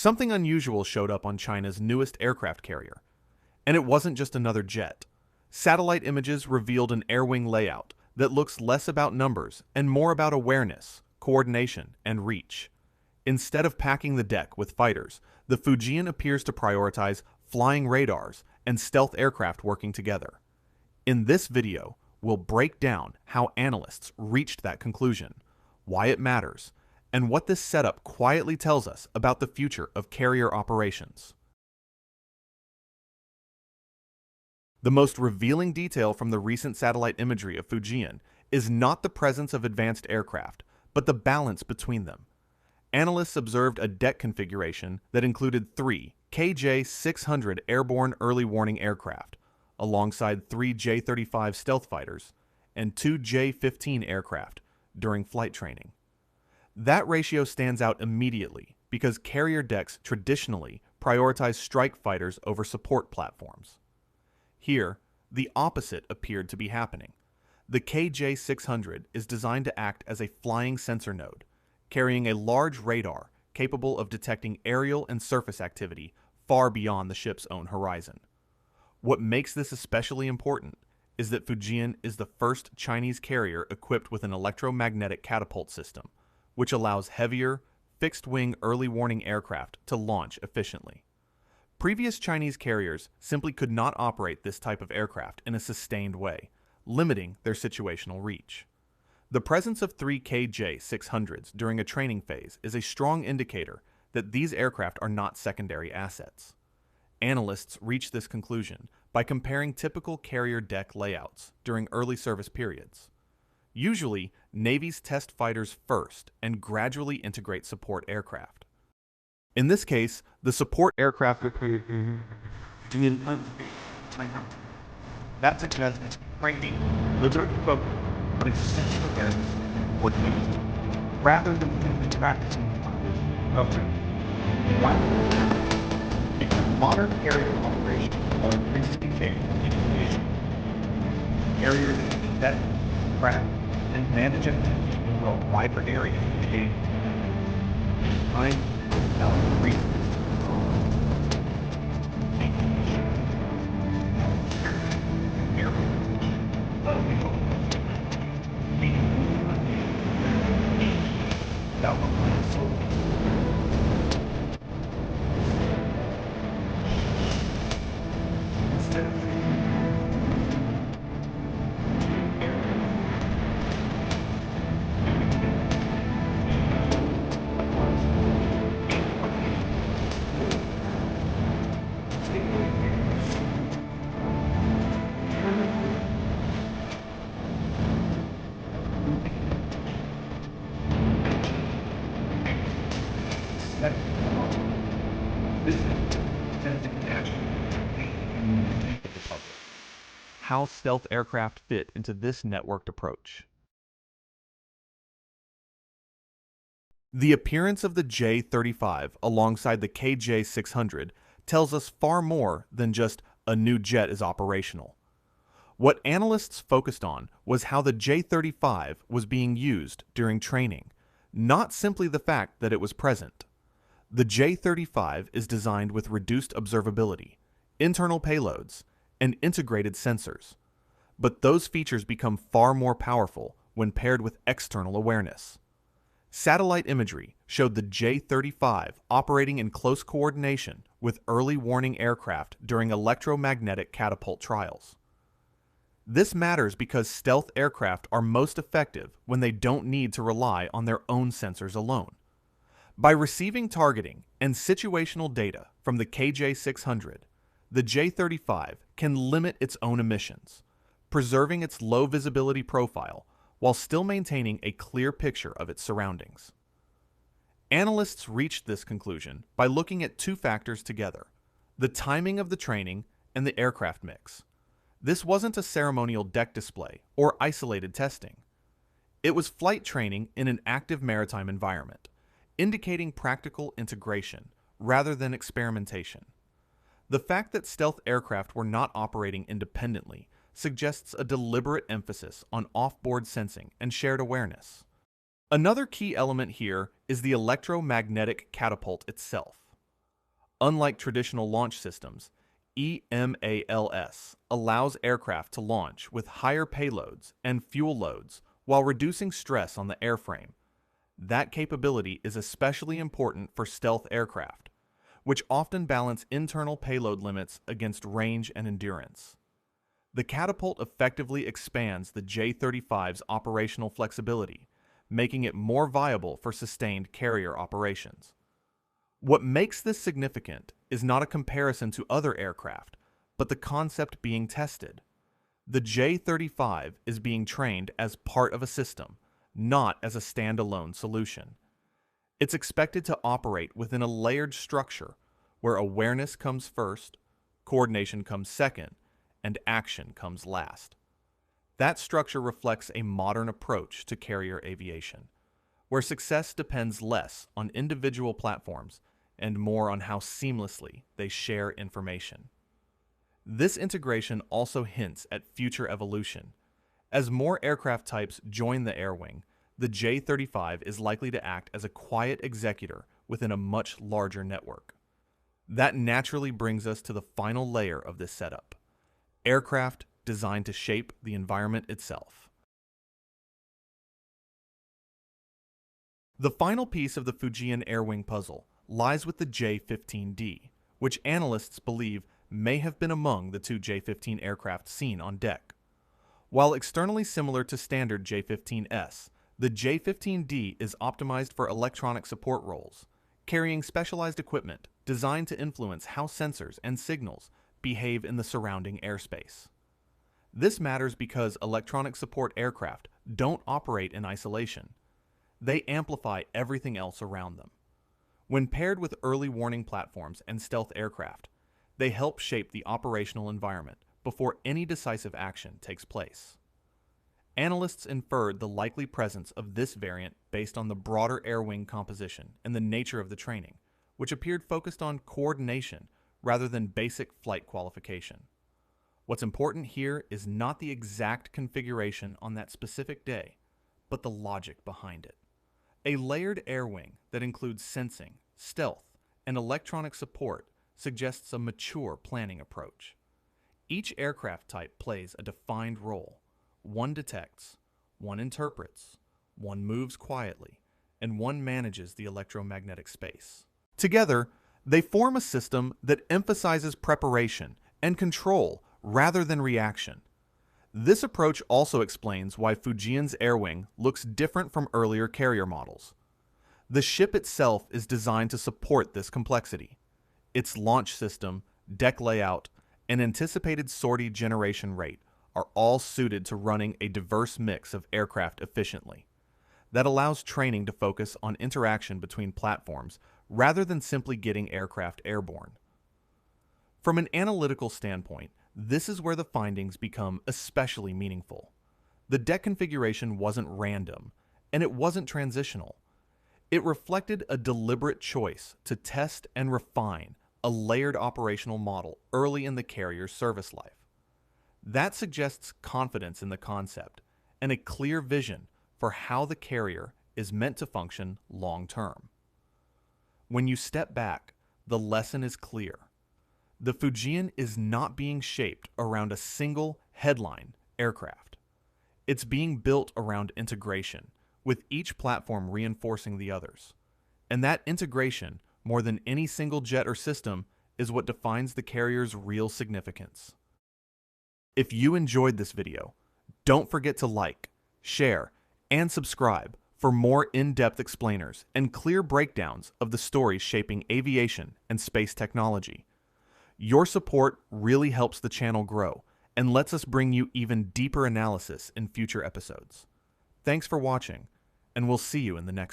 Something unusual showed up on China's newest aircraft carrier. And it wasn't just another jet. Satellite images revealed an air-wing layout that looks less about numbers and more about awareness, coordination, and reach. Instead of packing the deck with fighters, the Fujian appears to prioritize flying radars and stealth aircraft working together. In this video, we'll break down how analysts reached that conclusion, why it matters, and what this setup quietly tells us about the future of carrier operations. The most revealing detail from the recent satellite imagery of Fujian is not the presence of advanced aircraft, but the balance between them. Analysts observed a deck configuration that included 3 KJ-600 airborne early warning aircraft, alongside 3 J-35 stealth fighters, and 2 J-15 aircraft during flight training. That ratio stands out immediately because carrier decks traditionally prioritize strike fighters over support platforms. Here, the opposite appeared to be happening. The KJ-600 is designed to act as a flying sensor node, carrying a large radar capable of detecting aerial and surface activity far beyond the ship's own horizon. What makes this especially important is that Fujian is the first Chinese carrier equipped with an electromagnetic catapult system, which allows heavier, fixed-wing early warning aircraft to launch efficiently. Previous Chinese carriers simply could not operate this type of aircraft in a sustained way, limiting their situational reach. The presence of 3 KJ-600s during a training phase is a strong indicator that these aircraft are not secondary assets. Analysts reach this conclusion by comparing typical carrier deck layouts during early service periods. Usually, navies test fighters first and gradually integrate support aircraft. In this case, the support aircraft that's a test ranking. Rather than interact of modern carrier operation or existing carriers that craft and manage it over a wider area. I agree. How stealth aircraft fit into this networked approach. The appearance of the J-35 alongside the KJ-600 tells us far more than just a new jet is operational. What analysts focused on was how the J-35 was being used during training, not simply the fact that it was present. The J-35 is designed with reduced observability, internal payloads, and integrated sensors. But those features become far more powerful when paired with external awareness. Satellite imagery showed the J-35 operating in close coordination with early warning aircraft during electromagnetic catapult trials. This matters because stealth aircraft are most effective when they don't need to rely on their own sensors alone. By receiving targeting and situational data from the KJ-600, the J-35 can limit its own emissions, preserving its low visibility profile while still maintaining a clear picture of its surroundings. Analysts reached this conclusion by looking at 2 factors together: the timing of the training and the aircraft mix. This wasn't a ceremonial deck display or isolated testing. It was flight training in an active maritime environment, indicating practical integration rather than experimentation. The fact that stealth aircraft were not operating independently suggests a deliberate emphasis on off-board sensing and shared awareness. Another key element here is the electromagnetic catapult itself. Unlike traditional launch systems, EMALS allows aircraft to launch with higher payloads and fuel loads while reducing stress on the airframe. That capability is especially important for stealth aircraft, which often balance internal payload limits against range and endurance. The catapult effectively expands the J-35's operational flexibility, making it more viable for sustained carrier operations. What makes this significant is not a comparison to other aircraft, but the concept being tested. The J-35 is being trained as part of a system, not as a standalone solution. It's expected to operate within a layered structure where awareness comes first, coordination comes second, and action comes last. That structure reflects a modern approach to carrier aviation, where success depends less on individual platforms and more on how seamlessly they share information. This integration also hints at future evolution. As more aircraft types join the air wing, the J-35 is likely to act as a quiet executor within a much larger network. That naturally brings us to the final layer of this setup: aircraft designed to shape the environment itself. The final piece of the Fujian air wing puzzle lies with the J-15D, which analysts believe may have been among the two J-15 aircraft seen on deck. While externally similar to standard J-15S, the J-15D is optimized for electronic support roles, carrying specialized equipment designed to influence how sensors and signals behave in the surrounding airspace. This matters because electronic support aircraft don't operate in isolation. They amplify everything else around them. When paired with early warning platforms and stealth aircraft, they help shape the operational environment before any decisive action takes place. Analysts inferred the likely presence of this variant based on the broader air wing composition and the nature of the training, which appeared focused on coordination rather than basic flight qualification. What's important here is not the exact configuration on that specific day, but the logic behind it. A layered air wing that includes sensing, stealth, and electronic support suggests a mature planning approach. Each aircraft type plays a defined role. One detects, one interprets, one moves quietly, and one manages the electromagnetic space. Together, they form a system that emphasizes preparation and control rather than reaction. This approach also explains why Fujian's air wing looks different from earlier carrier models. The ship itself is designed to support this complexity. Its launch system, deck layout, and anticipated sortie generation rate are all suited to running a diverse mix of aircraft efficiently. That allows training to focus on interaction between platforms rather than simply getting aircraft airborne. From an analytical standpoint, this is where the findings become especially meaningful. The deck configuration wasn't random, and it wasn't transitional. It reflected a deliberate choice to test and refine a layered operational model early in the carrier's service life. That suggests confidence in the concept and a clear vision for how the carrier is meant to function long-term. When you step back, the lesson is clear. The Fujian is not being shaped around a single headline aircraft. It's being built around integration, with each platform reinforcing the others. And that integration, more than any single jet or system, is what defines the carrier's real significance. If you enjoyed this video, don't forget to like, share, and subscribe for more in-depth explainers and clear breakdowns of the stories shaping aviation and space technology. Your support really helps the channel grow and lets us bring you even deeper analysis in future episodes. Thanks for watching, and we'll see you in the next one.